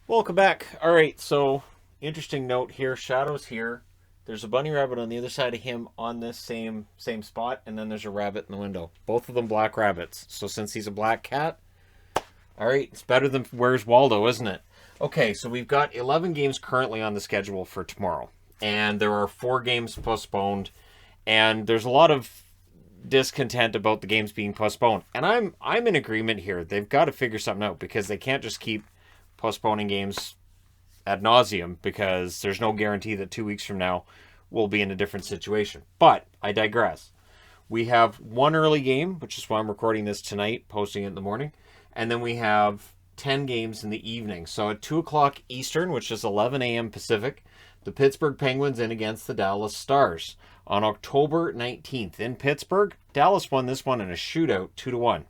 Welcome back. All right, so interesting note here. Shadow's here. There's a bunny rabbit on the other side of him on this same spot, and then there's a rabbit in the window. Both of them black rabbits. So since he's a black cat, all right, it's better than Where's Waldo, isn't it? Okay, so we've got 11 games currently on the schedule for tomorrow, and there are 4 games postponed, and there's a lot of discontent about the games being postponed. And I'm in agreement here. They've got to figure something out because they can't just keep postponing games ad nauseum because there's no guarantee that 2 weeks from now we'll be in a different situation. But I digress. We have one early game, which is why I'm recording this tonight, posting it in the morning, and then we have 10 games in the evening. So at 2 o'clock Eastern, which is 11 a.m. Pacific, the Pittsburgh Penguins in against the Dallas Stars. On October 19th in Pittsburgh, Dallas won this one in a shootout 2-1.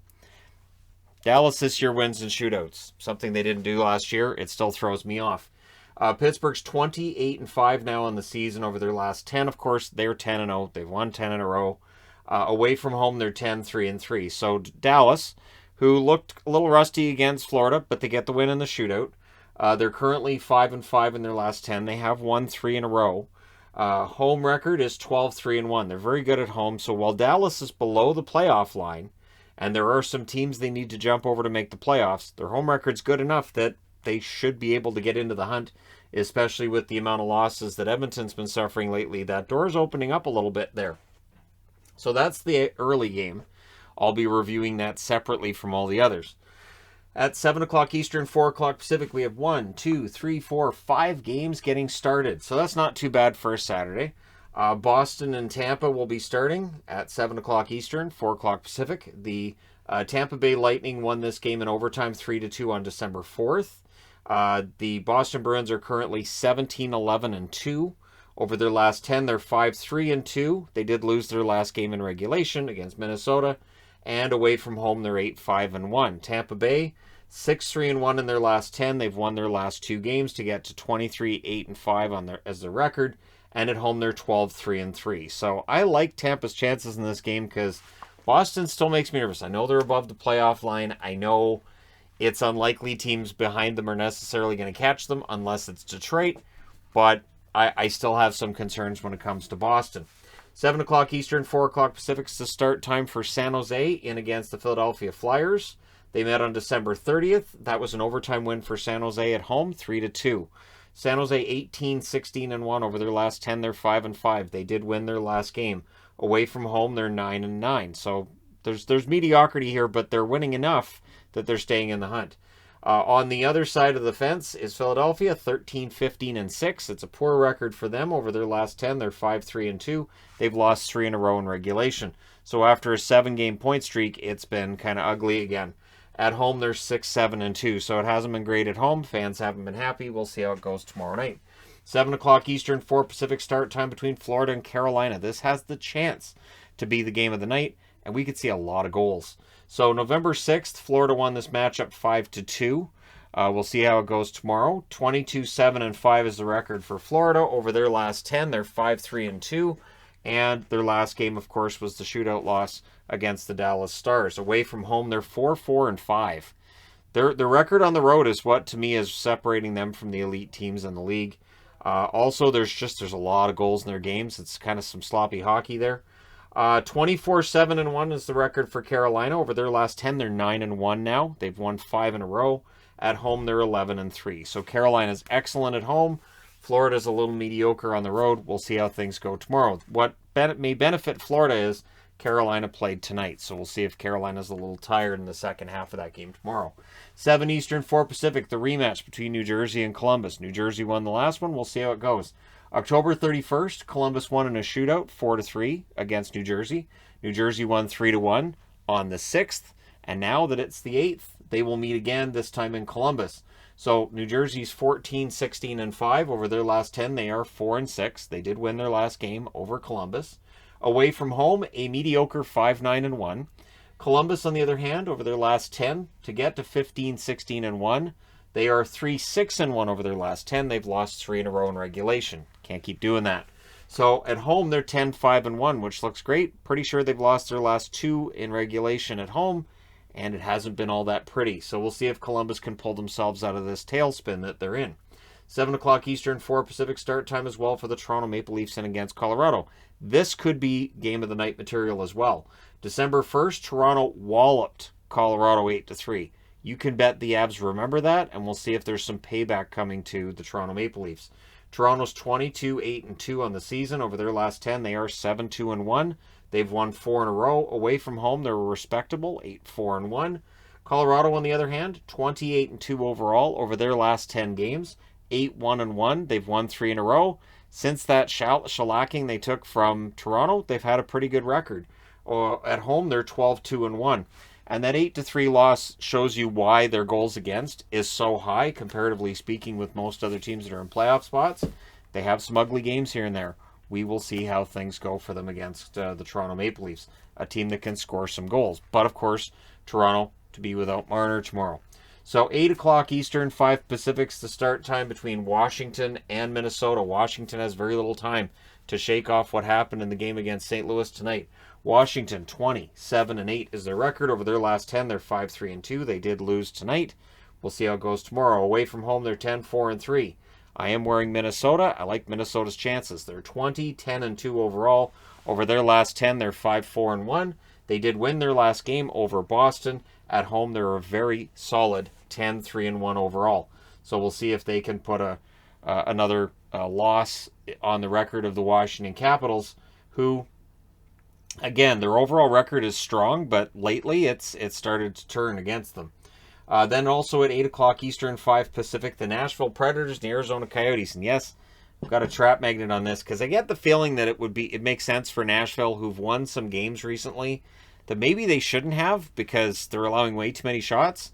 Dallas this year wins in shootouts, something they didn't do last year. It still throws me off. Pittsburgh's 28-5 now on the season over their last 10. Of course, they're 10-0. They've won 10 in a row. Away from home, they're 10-3-3. So Dallas, who looked a little rusty against Florida, but they get the win in the shootout. They're currently 5-5 in their last 10. They have won 3 in a row. Home record is 12-3-1. They're very good at home. So while Dallas is below the playoff line, and there are some teams they need to jump over to make the playoffs, their home record's good enough that they should be able to get into the hunt, especially with the amount of losses that Edmonton's been suffering lately. That door's opening up a little bit there. So that's the early game. I'll be reviewing that separately from all the others. At 7 o'clock Eastern, 4 o'clock Pacific, we have 1, 2, 3, 4, 5 games getting started. So that's not too bad for a Saturday. Boston and Tampa will be starting at 7 o'clock Eastern, 4 o'clock Pacific. The Tampa Bay Lightning won this game in overtime 3-2 on December 4th. The Boston Bruins are currently 17-11-2. Over their last 10, they're 5-3-2. They did lose their last game in regulation against Minnesota. And away from home, they're 8-5-1. Tampa Bay, 6-3-1 in their last 10. They've won their last 2 games to get to 23-8-5 on as their record. And at home, they're 12-3-3. So I like Tampa's chances in this game because Boston still makes me nervous. I know they're above the playoff line. I know it's unlikely teams behind them are necessarily going to catch them unless it's Detroit. But I still have some concerns when it comes to Boston. 7 o'clock Eastern, 4 o'clock Pacific is the start time for San Jose in against the Philadelphia Flyers. They met on December 30th. That was an overtime win for San Jose at home, 3-2. San Jose 18-16-1 over their last 10. They're 5-5. They did win their last game. Away from home, they're 9-9. So there's mediocrity here, but they're winning enough that they're staying in the hunt. On the other side of the fence is Philadelphia, 13-15-6. It's a poor record for them over their last 10. They're 5-3-2. They've lost 3 in a row in regulation. So after a 7-game point streak, it's been kind of ugly again. At home, they're 6-7-2. So it hasn't been great at home. Fans haven't been happy. We'll see how it goes tomorrow night. 7 o'clock Eastern, 4 Pacific start time between Florida and Carolina. This has the chance to be the game of the night, and we could see a lot of goals. So November 6th, Florida won this matchup 5-2. We'll see how it goes tomorrow. 22-7-5 is the record for Florida. Over their last 10, they're 5-3-2. And their last game, of course, was the shootout loss against the Dallas Stars. Away from home, they're 4-4-5. Their record on the road is what, to me, is separating them from the elite teams in the league. Also, there's a lot of goals in their games. It's kind of some sloppy hockey there. 24-7-1 is the record for Carolina. Over their last 10, they're 9-1 now. They've won 5 in a row. At home, they're 11-3. So Carolina's excellent at home. Florida's a little mediocre on the road. We'll see how things go tomorrow. What may benefit Florida is Carolina played tonight. So we'll see if Carolina's a little tired in the second half of that game tomorrow. 7 Eastern, 4 Pacific, the rematch between New Jersey and Columbus. New Jersey won the last one. We'll see how it goes. October 31st, Columbus won in a shootout 4-3 against New Jersey. New Jersey won 3-1 on the 6th. And now that it's the 8th, they will meet again, this time in Columbus. So New Jersey's 14-16-5 over their last 10. They are 4-6. They did win their last game over Columbus. Away from home, a mediocre 5-9-1. Columbus, on the other hand, over their last 10, to get to 15-16-1, they are 3-6-1 over their last 10. They've lost 3 in a row in regulation. Can't keep doing that. So at home, they're 10-5-1, which looks great. Pretty sure they've lost their last 2 in regulation at home. and it hasn't been all that pretty. So we'll see if Columbus can pull themselves out of this tailspin that they're in. 7 o'clock Eastern, 4 Pacific start time as well for the Toronto Maple Leafs in against Colorado. This could be game of the night material as well. December 1st, Toronto walloped Colorado 8-3. You can bet the Avs remember that, and we'll see if there's some payback coming to the Toronto Maple Leafs. Toronto's 22-8-2 on the season. Over their last 10, they are 7-2-1. They've won 4 in a row. Away from home, they're respectable, 8-4-1. Colorado, on the other hand, 28-2 overall over their last 10 games, 8-1-1. They've won 3 in a row. Since that shellacking they took from Toronto, they've had a pretty good record. At home, they're 12-2-1. And that 8-3 loss shows you why their goals against is so high, comparatively speaking, with most other teams that are in playoff spots. They have some ugly games here and there. We will see how things go for them against the Toronto Maple Leafs, a team that can score some goals. But, of course, Toronto to be without Marner tomorrow. So 8 o'clock Eastern, 5 Pacific's the start time between Washington and Minnesota. Washington has very little time to shake off what happened in the game against St. Louis tonight. Washington 20-7-8 is their record. Over their last 10, they're 5-3-2. They did lose tonight. We'll see how it goes tomorrow. Away from home, they're 10-4-3. I am wearing Minnesota. I like Minnesota's chances. They're 20-10-2 overall. Over their last 10, they're 5-4-1. They did win their last game over Boston. At home, they're a very solid 10-3-1 overall. So we'll see if they can put another loss on the record of the Washington Capitals, who, again, their overall record is strong, but lately it's started to turn against them. Then also at 8 o'clock Eastern, 5 Pacific, the Nashville Predators and the Arizona Coyotes. And yes, I've got a trap magnet on this because I get the feeling that it makes sense for Nashville, who've won some games recently, that maybe they shouldn't have because they're allowing way too many shots.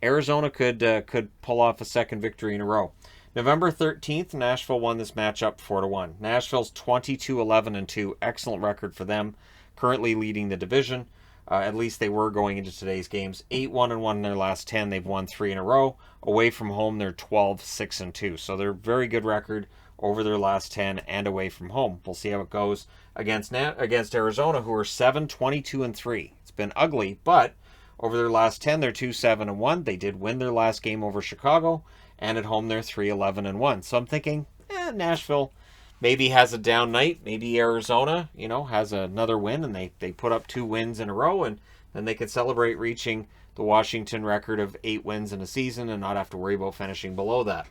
Arizona could pull off a second victory in a row. November 13th, Nashville won this matchup 4-1. Nashville's 22-11-2, excellent record for them, currently leading the division. At least they were going into today's games. 8-1-1 in their last 10. They've won 3 in a row. Away from home, they're 12-6-2. So they're a very good record over their last 10 and away from home. We'll see how it goes against Arizona, who are 7-22-3. It's been ugly, but over their last 10, they're 2-7-1. They did win their last game over Chicago, and at home they're 3-11-1. So I'm thinking, Nashville maybe has a down night. Maybe Arizona, has another win, and they put up 2 wins in a row, and then they can celebrate reaching the Washington record of 8 wins in a season and not have to worry about finishing below that.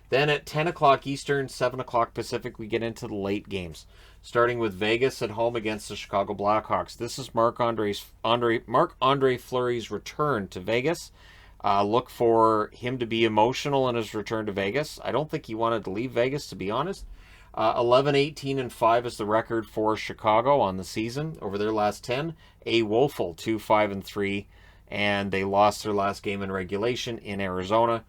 Then at 10 o'clock Eastern, 7 o'clock Pacific, we get into the late games, starting with Vegas at home against the Chicago Blackhawks. This is Marc-Andre Fleury's return to Vegas. Look for him to be emotional in his return to Vegas. I don't think he wanted to leave Vegas, to be honest. 11-18-5 is the record for Chicago on the season. Over their last 10, a woeful 2-5-3, and they lost their last game in regulation in Arizona.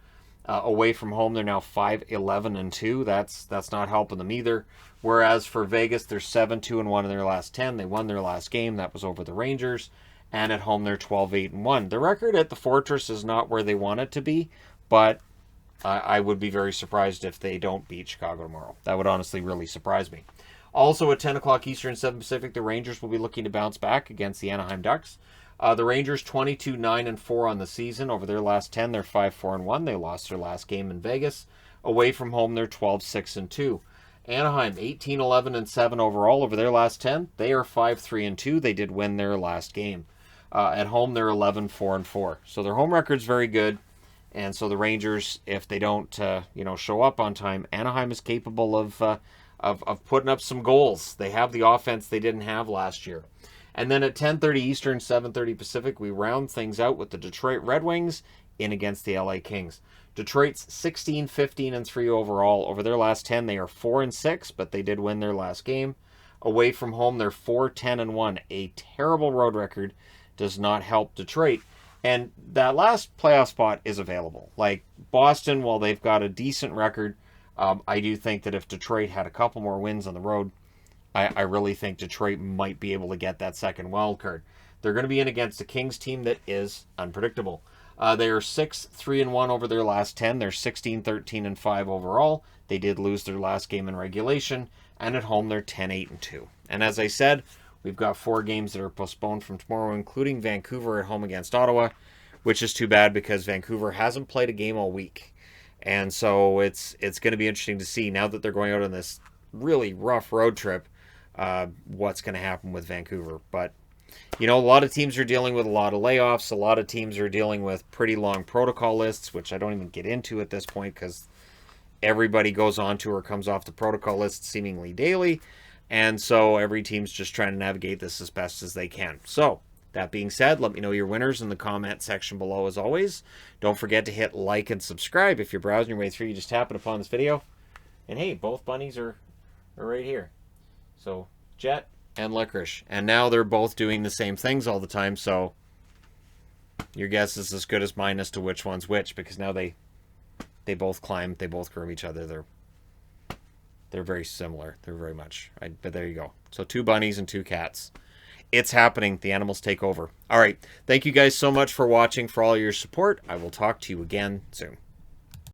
Away from home, they're now 5-11-2. That's not helping them either. Whereas for Vegas, they're 7-2-1 in their last 10. They won their last game. That was over the Rangers. And at home, they're 12-8-1. The record at the Fortress is not where they want it to be, but I would be very surprised if they don't beat Chicago tomorrow. That would honestly really surprise me. Also at 10 o'clock Eastern, 7 Pacific, the Rangers will be looking to bounce back against the Anaheim Ducks. The Rangers 22-9-4 on the season. Over their last 10, they're 5-4-1. They lost their last game in Vegas. Away from home, they're 12-6-2. Anaheim 18-11-7 overall. Over their last 10, they are 5-3-2. They did win their last game. At home, they're 11-4-4. So their home record's very good. And so the Rangers, if they don't, show up on time, Anaheim is capable of putting up some goals. They have the offense they didn't have last year. And then at 10:30 Eastern, 7:30 Pacific, we round things out with the Detroit Red Wings in against the LA Kings. Detroit's 16-15-3 overall. Over their last 10, they are 4-6, but they did win their last game. Away from home, they're 4-10-1. A terrible road record does not help Detroit. And that last playoff spot is available. Like Boston, while they've got a decent record, I do think that if Detroit had a couple more wins on the road, I really think Detroit might be able to get that second wild card. They're going to be in against a Kings team that is unpredictable. They are 6-3-1 over their last 10. They're 16-13-5 overall. They did lose their last game in regulation. And at home, they're 10-8-2. And as I said, We've got 4 games that are postponed from tomorrow, including Vancouver at home against Ottawa, which is too bad because Vancouver hasn't played a game all week. And so it's going to be interesting to see, now that they're going out on this really rough road trip, what's going to happen with Vancouver. But, a lot of teams are dealing with a lot of layoffs. A lot of teams are dealing with pretty long protocol lists, which I don't even get into at this point because everybody goes on to or comes off the protocol list seemingly daily. And so every team's just trying to navigate this as best as they can. So, that being said, let me know your winners in the comment section below as always. Don't forget to hit like and subscribe. If you're browsing your way through, you just happen upon this video. And hey, both bunnies are right here. So, Jet and Licorice. And now they're both doing the same things all the time, so your guess is as good as mine as to which one's which, because now they both climb, they both groom each other. They're very similar. They're very much. But there you go. So 2 bunnies and 2 cats. It's happening. The animals take over. All right. Thank you guys so much for watching, for all your support. I will talk to you again soon.